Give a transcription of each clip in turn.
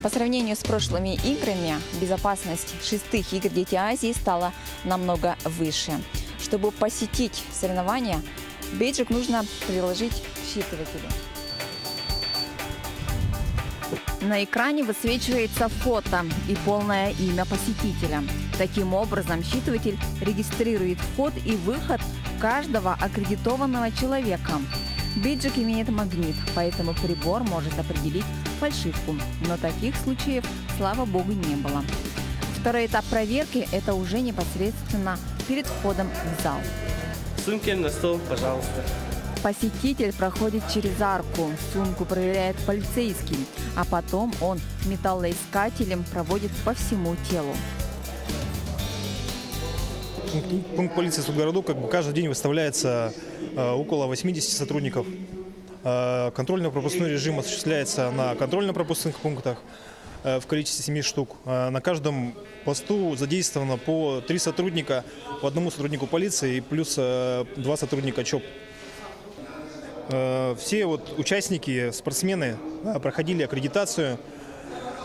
По сравнению с прошлыми играми, безопасность шестых игр «Дети Азии» стала намного выше. Чтобы посетить соревнования, бейджик нужно приложить к считывателю. На экране высвечивается фото и полное имя посетителя. Таким образом, считыватель регистрирует вход и выход каждого аккредитованного человека. Бейджик имеет магнит, поэтому прибор может определить фальшивку. Но таких случаев, слава богу, не было. Второй этап проверки – это уже непосредственно перед входом в зал. Сумки на стол, пожалуйста. Посетитель проходит через арку, сумку проверяет полицейский, а потом он металлоискателем проводит по всему телу. Пункт полиции Судгородок каждый день выставляется около 80 сотрудников. Контрольно-пропускной режим осуществляется на контрольно-пропускных пунктах в количестве 7 штук. На каждом посту задействовано по 3 сотрудника, по одному сотруднику полиции и плюс 2 сотрудника ЧОП. Все участники, спортсмены проходили аккредитацию,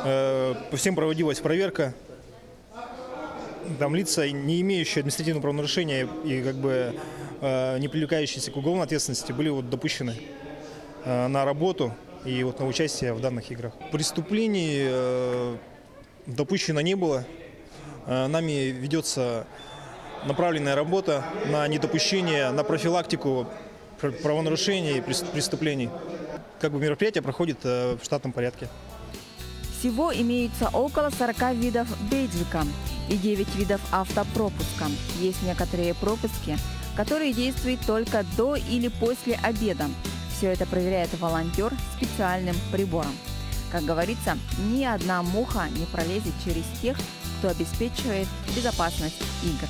по всем проводилась проверка. Там лица, не имеющие административного правонарушения и не привлекающиеся к уголовной ответственности, были допущены на работу и на участие в данных играх. Преступлений допущено не было. Нами ведется направленная работа на недопущение, на профилактику правонарушений и преступлений. Мероприятие проходит в штатном порядке. Всего имеется около 40 видов бейджика и 9 видов автопропуска. Есть некоторые пропуски, которые действуют только до или после обеда. Все это проверяет волонтер специальным прибором. Как говорится, ни одна муха не пролезет через тех, кто обеспечивает безопасность игр.